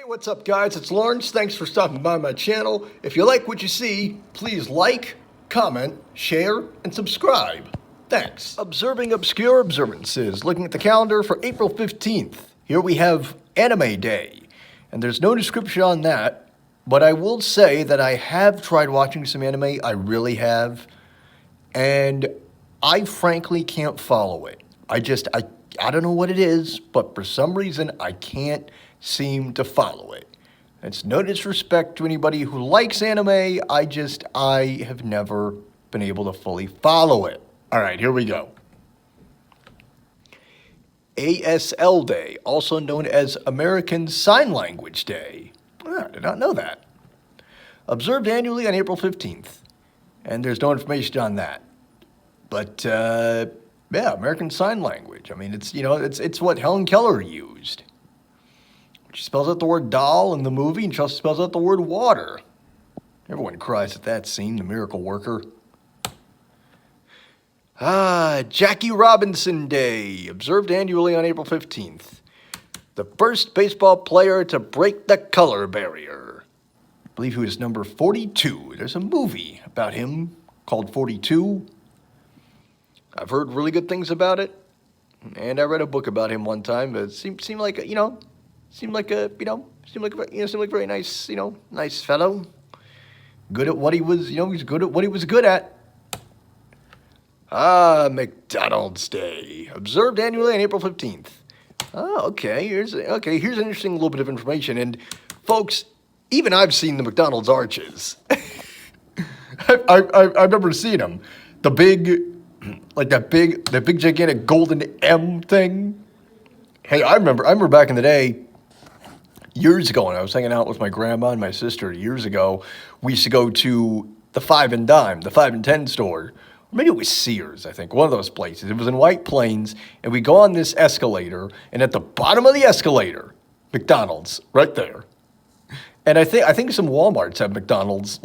What's up, guys? It's Lawrence. Thanks for stopping by my channel. If you like what you see, please like, comment, share, and subscribe. Thanks. Observing obscure observances, looking at the calendar for April 15th. Here we have Anime Day, and there's no description on that, but I will say that I have tried watching some anime, I really have, and I frankly can't follow it. I don't know what it is, but for some reason I can't seem to follow it. It's no disrespect to anybody who likes anime, I have never been able to fully follow it. All right, here we go. ASL Day, also known as American Sign Language Day. I did not know that. Observed annually on April 15th, and there's no information on that. But, yeah, American Sign Language. I mean, it's what Helen Keller used. She spells out the word doll in the movie, and she also spells out the word water. Everyone cries at that scene, the miracle worker. Jackie Robinson Day, observed annually on April 15th. The first baseball player to break the color barrier. I believe he was number 42. There's a movie about him called 42. I've heard really good things about it, and I read a book about him one time. It seemed like a very nice, nice fellow. Good at what he was, he's good at what he was good at. McDonald's Day, observed annually on April 15th. Okay, here's an interesting little bit of information. And folks, even I've seen the McDonald's arches. I remember seeing them. The big, that big gigantic golden M thing. Hey, I remember back in the day, years ago, when I was hanging out with my grandma and my sister years ago, we used to go to the Five and Dime, the 5 and 10 store. Maybe it was Sears, I think, one of those places. It was in White Plains, and we go on this escalator, and at the bottom of the escalator, McDonald's, right there. And I think some Walmarts have McDonald's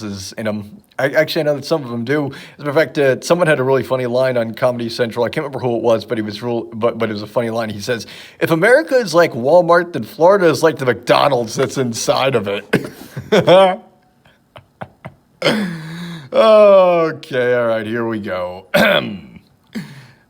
is in them. I know that some of them do. As a matter of fact, someone had a really funny line on Comedy Central. I can't remember who it was, but it was but it was a funny line. He says, "If America is like Walmart, then Florida is like the McDonald's that's inside of it." Okay, all right, here we go.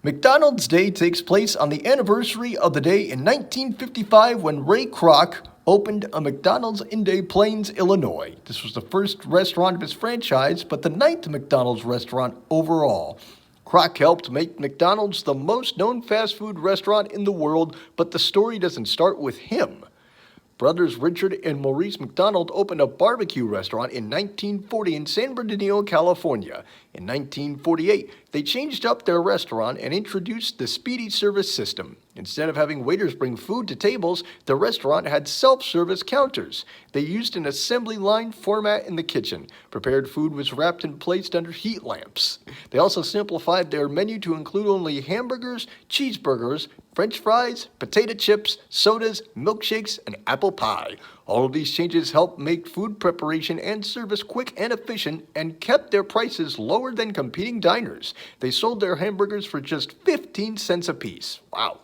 McDonald's Day takes place on the anniversary of the day in 1955 when Ray Kroc opened a McDonald's in Des Plaines, Illinois. This was the first restaurant of his franchise, but the 9th McDonald's restaurant overall. Kroc helped make McDonald's the most known fast food restaurant in the world, but the story doesn't start with him. Brothers Richard and Maurice McDonald opened a barbecue restaurant in 1940 in San Bernardino, California. In 1948, they changed up their restaurant and introduced the speedy service system. Instead of having waiters bring food to tables, the restaurant had self-service counters. They used an assembly line format in the kitchen. Prepared food was wrapped and placed under heat lamps. They also simplified their menu to include only hamburgers, cheeseburgers, French fries, potato chips, sodas, milkshakes, and apple pie. All of these changes helped make food preparation and service quick and efficient and kept their prices lower than competing diners. They sold their hamburgers for just 15 cents apiece. Wow.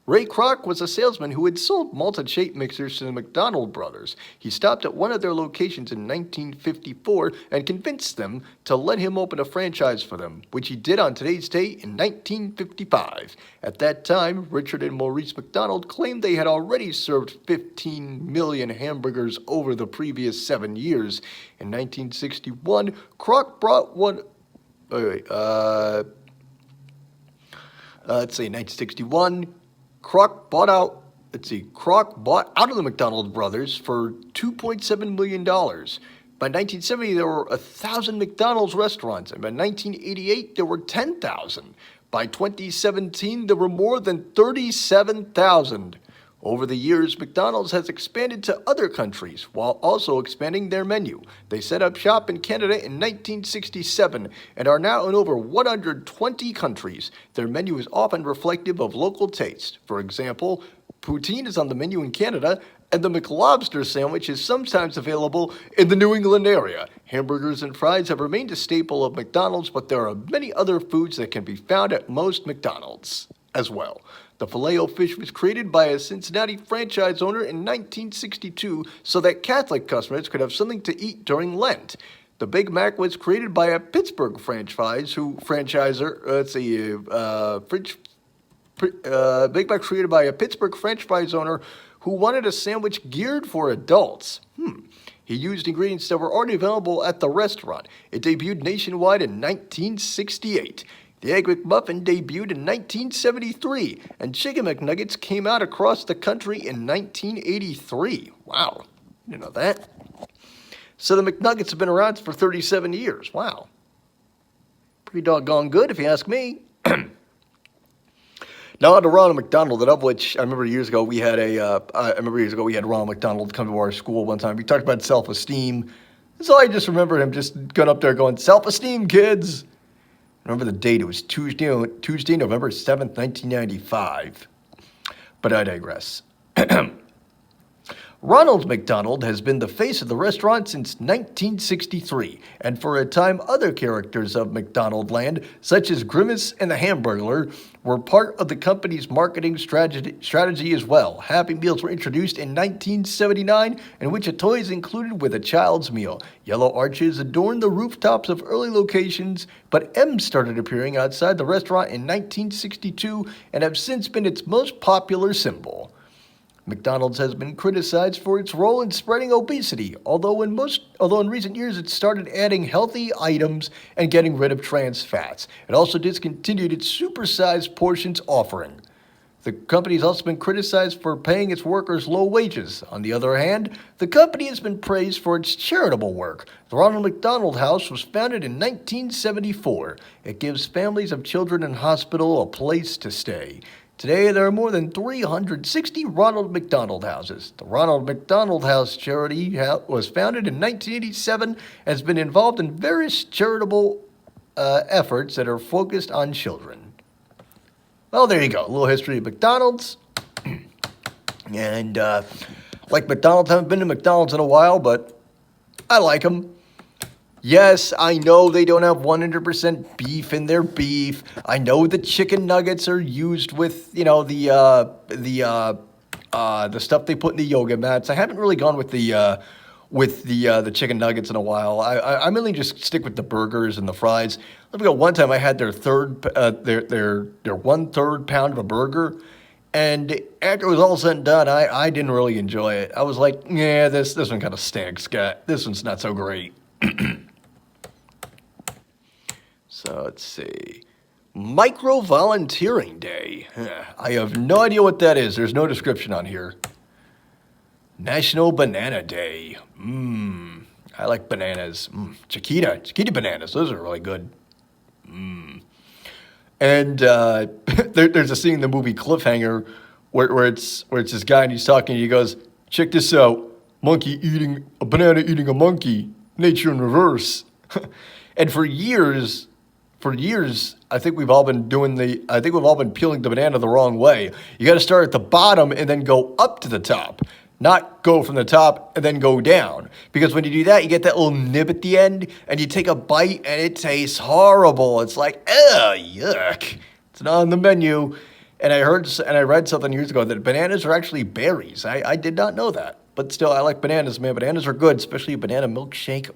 Ray Kroc was a salesman who had sold malted shape mixers to the McDonald brothers. He stopped at one of their locations in 1954 and convinced them to let him open a franchise for them, which he did on today's date in 1955. At that time, Richard and Maurice McDonald claimed they had already served 15 million hamburgers over the previous 7 years. In 1961, Kroc brought one... let's say 1961... Kroc bought out of the McDonald brothers for $2.7 million. By 1970, there were 1,000 McDonald's restaurants, and by 1988, there were 10,000. By 2017, there were more than 37,000. Over the years, McDonald's has expanded to other countries while also expanding their menu. They set up shop in Canada in 1967 and are now in over 120 countries. Their menu is often reflective of local taste. For example, poutine is on the menu in Canada, and the McLobster sandwich is sometimes available in the New England area. Hamburgers and fries have remained a staple of McDonald's, but there are many other foods that can be found at most McDonald's. as well. The Filet-O-Fish was created by a Cincinnati franchise owner in 1962 so that Catholic customers could have something to eat during Lent. The Big Mac was created by a Pittsburgh Big Mac created by a Pittsburgh French fries owner who wanted a sandwich geared for adults. He used ingredients that were already available at the restaurant. It debuted nationwide in 1968. The Egg McMuffin debuted in 1973, and Chicken McNuggets came out across the country in 1983. Wow, didn't know that. So the McNuggets have been around for 37 years. Wow. Pretty doggone good, if you ask me. Now on to Ronald McDonald, of which I remember years ago we had Ronald McDonald come to our school one time. We talked about self-esteem. So I just remember him just going up there going, "Self-esteem, kids." I remember the date. It was Tuesday, November 7th, 1995. But I digress. Ronald McDonald has been the face of the restaurant since 1963, and for a time other characters of McDonaldland, such as Grimace and the Hamburglar, were part of the company's marketing strategy as well. Happy Meals were introduced in 1979, in which a toy is included with a child's meal. Yellow arches adorned the rooftops of early locations, but M's started appearing outside the restaurant in 1962 and have since been its most popular symbol. McDonald's has been criticized for its role in spreading obesity, although in recent years it started adding healthy items and getting rid of trans fats. It also discontinued its supersized portions offering. The company has also been criticized for paying its workers low wages. On the other hand, the company has been praised for its charitable work. The Ronald McDonald House was founded in 1974. It gives families of children in hospital a place to stay. Today, there are more than 360 Ronald McDonald houses. The Ronald McDonald House charity was founded in 1987 and has been involved in various charitable efforts that are focused on children. Well, there you go. A little history of McDonald's. And like McDonald's, I haven't been to McDonald's in a while, but I like them. Yes, I know they don't have 100% beef in their beef. I know the chicken nuggets are used with, the stuff they put in the yoga mats. I haven't really gone with the chicken nuggets in a while. I mainly just stick with the burgers and the fries. Let me go. One time I had their 1/3 pound of a burger, and after it was all said and done, I didn't really enjoy it. I was like, yeah, this one kind of stinks. This one's not so great. So let's see. Micro-volunteering day. I have no idea what that is. There's no description on here. National Banana Day. I like bananas. Chiquita bananas. Those are really good. And there's a scene in the movie Cliffhanger where it's this guy and he's talking. And he goes, "Check this out. A banana eating a monkey. Nature in reverse." And for years, I think we've all been peeling the banana the wrong way. You got to start at the bottom and then go up to the top, not go from the top and then go down. Because when you do that, you get that little nib at the end, and you take a bite and it tastes horrible. It's like, ugh, yuck. It's not on the menu. And I read something years ago that bananas are actually berries. I did not know that. But still, I like bananas, man. Bananas are good, especially a banana milkshake.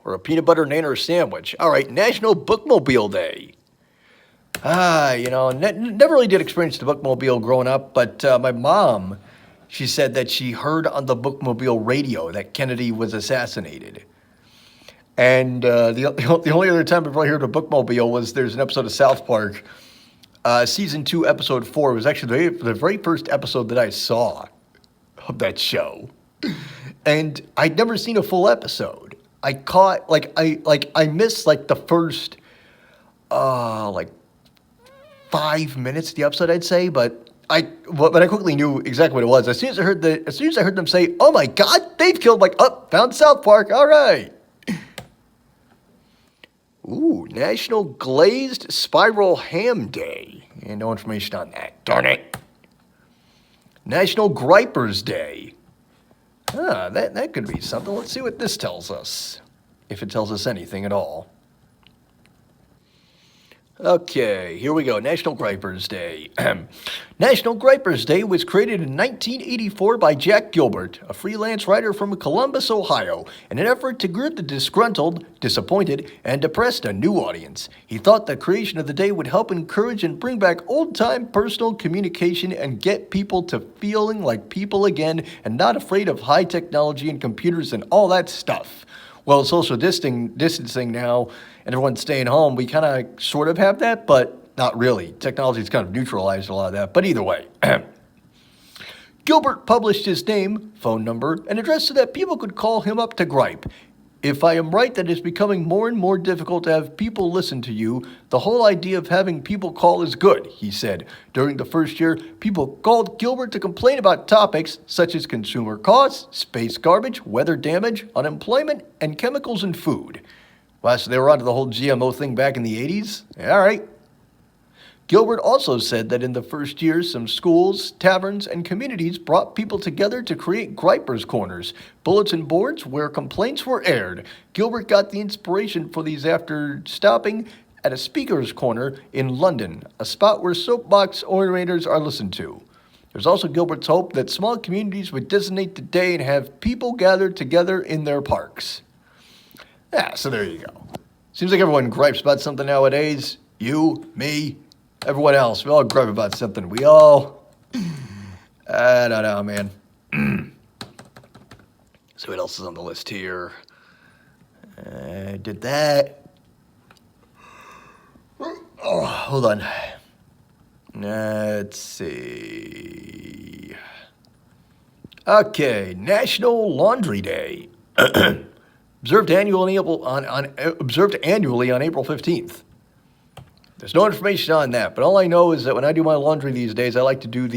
Or a peanut butter nanner sandwich. All right, National Bookmobile Day. Never really did experience the bookmobile growing up, but my mom, she said that she heard on the bookmobile radio that Kennedy was assassinated. And the only other time I've really heard of a bookmobile was there's an episode of South Park, season 2, episode 4. It was actually the very first episode that I saw of that show. And I'd never seen a full episode. I caught, I missed, the first, 5 minutes of the episode, I'd say, but I quickly knew exactly what it was. As soon as I heard them say, "Oh my God, they've killed," found South Park, all right. Ooh, National Glazed Spiral Ham Day. And no information on that, darn it. National Gripers Day. That could be something. Let's see what this tells us, if it tells us anything at all. Okay, here we go. National Gripers Day. National Gripers Day was created in 1984 by Jack Gilbert, a freelance writer from Columbus, Ohio, in an effort to greet the disgruntled, disappointed, and depressed a new audience. He thought the creation of the day would help encourage and bring back old-time personal communication and get people to feeling like people again and not afraid of high technology and computers and all that stuff. Well, social distancing now, and everyone's staying home, we kind of sort of have that, but not really. Technology's kind of neutralized a lot of that. But either way, Gilbert published his name, phone number, and address so that people could call him up to gripe. If I am right that it's becoming more and more difficult to have people listen to you, the whole idea of having people call is good, he said. During the first year, people called Gilbert to complain about topics such as consumer costs, space garbage, weather damage, unemployment, and chemicals in food. Well, so they were onto the whole GMO thing back in the 80s? All right. Gilbert also said that in the first year, some schools, taverns, and communities brought people together to create Gripers Corners, bulletin boards where complaints were aired. Gilbert got the inspiration for these after stopping at a speaker's corner in London, a spot where soapbox orators are listened to. There's also Gilbert's hope that small communities would designate the day and have people gathered together in their parks. Yeah, so there you go. Seems like everyone gripes about something nowadays. You, me, everyone else. We all gripe about something. We all... I don't know, man. So what else is on the list here? I did that. Oh, hold on. Let's see. Okay, National Laundry Day. Observed annually on April 15th. There's no information on that, but all I know is that when I do my laundry these days, I like to do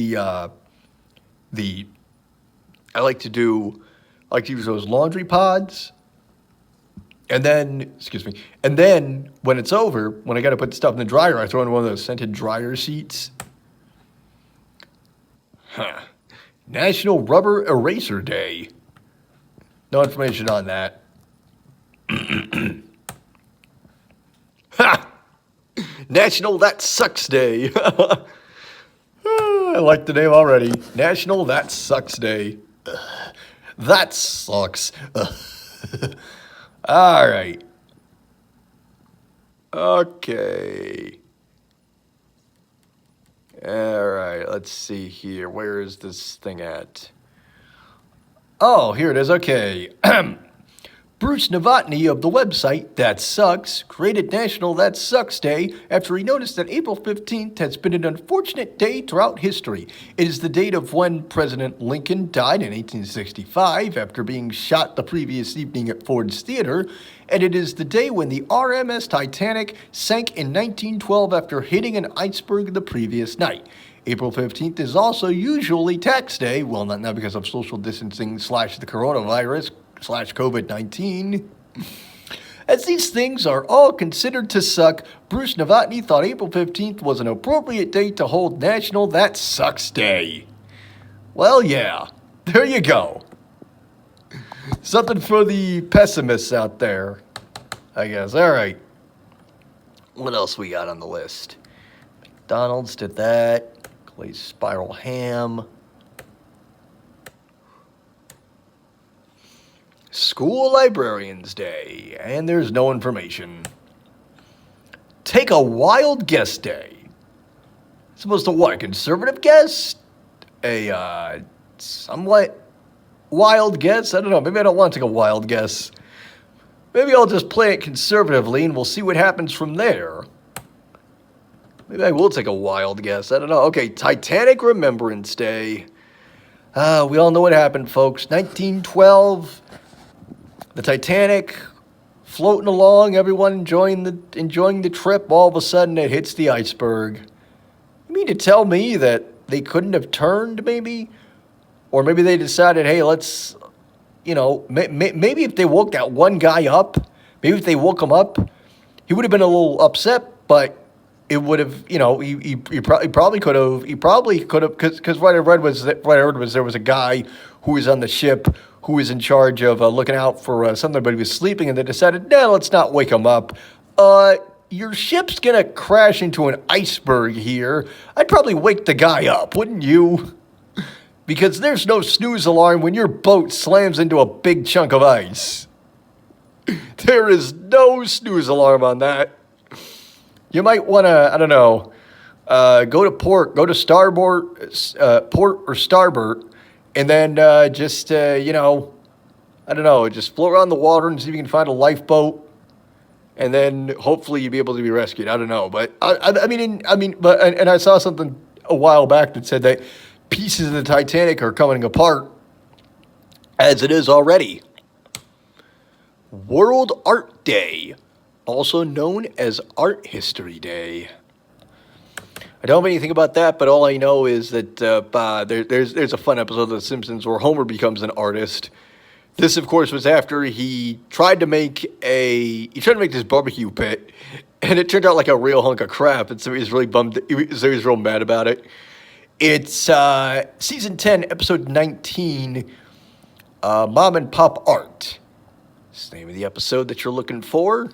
I like to use those laundry pods. And then when it's over, when I got to put stuff in the dryer, I throw in one of those scented dryer sheets. National Rubber Eraser Day. No information on that. Ha! National That Sucks Day. I like the name already. National That Sucks Day. That sucks. All right. Okay. All right, let's see here. Where is this thing at? Oh, here it is. Okay. Bruce Novotny of the website That Sucks created National That Sucks Day after he noticed that April 15th has been an unfortunate day throughout history. It is the date of when President Lincoln died in 1865 after being shot the previous evening at Ford's Theater, and it is the day when the RMS Titanic sank in 1912 after hitting an iceberg the previous night. April 15th is also usually tax day, well, not because of social distancing / the coronavirus / COVID-19. As these things are all considered to suck, Bruce Novotny thought April 15th was an appropriate day to hold National That Sucks Day. Well, yeah, there you go. Something for the pessimists out there, I guess. All right. What else we got on the list? McDonald's did that. Glazed spiral ham. School Librarians Day, and there's no information. Take a Wild Guess Day. Supposed to what? Conservative guess? A somewhat wild guess? I don't know. Maybe I don't want to take a wild guess. Maybe I'll just play it conservatively and we'll see what happens from there. Maybe I will take a wild guess. I don't know. Okay, Titanic Remembrance Day. We all know what happened, folks. 1912. The Titanic floating along, everyone enjoying the trip. All of a sudden, it hits the iceberg. You mean to tell me that they couldn't have turned, maybe? Or maybe they decided, hey, let's, maybe if they woke that one guy up, maybe if they woke him up, he would have been a little upset, but it would have, he probably could have, because what I heard was there was a guy who was on the ship who was in charge of looking out for something, but he was sleeping, and they decided, let's not wake him up. your ship's gonna crash into an iceberg here, I'd probably wake the guy up, wouldn't you? Because there's no snooze alarm when your boat slams into a big chunk of ice. There is no snooze alarm on that. You might want to, I don't know, go to port, go to starboard, port or starboard, and then just, I don't know, just float around the water and see if you can find a lifeboat. And then hopefully you'll be able to be rescued. I don't know, but I saw something a while back that said that pieces of the Titanic are coming apart, as it is already. World Art Day, also known as Art History Day. I don't know anything about that, but all I know is that there's a fun episode of The Simpsons where Homer becomes an artist. This, of course, was after he tried to make this barbecue pit, and it turned out like a real hunk of crap, and so he was really bummed. So he was real mad about it. It's season 10, episode 19, Mom and Pop Art. It's the name of the episode that you're looking for.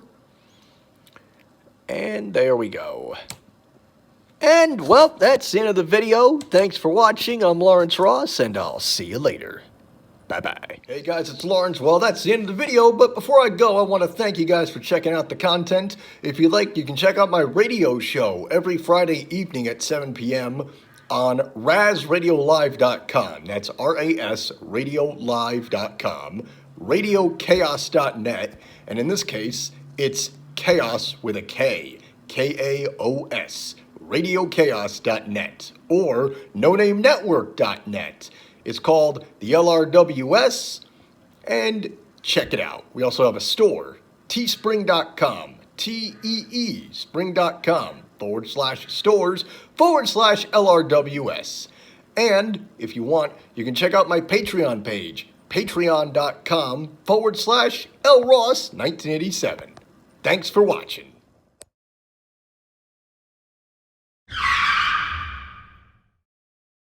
And there we go. And, well, that's the end of the video. Thanks for watching. I'm Lawrence Ross, and I'll see you later. Bye-bye. Hey guys, it's Lawrence. Well, that's the end of the video, but before I go, I want to thank you guys for checking out the content. If you like, you can check out my radio show every Friday evening at 7 p.m. on RazRadioLive.com. That's R-A-S RadioLive.com, RadioChaos.net, and in this case, it's Chaos with a K, K-A-O-S, RadioChaos.net, or NoNameNetwork.net. It's called the LRWS, and check it out. We also have a store, teespring.com, T-E-E, spring.com, /stores/LRWS. And if you want, you can check out my Patreon page, patreon.com /LRoss1987. Thanks for watching.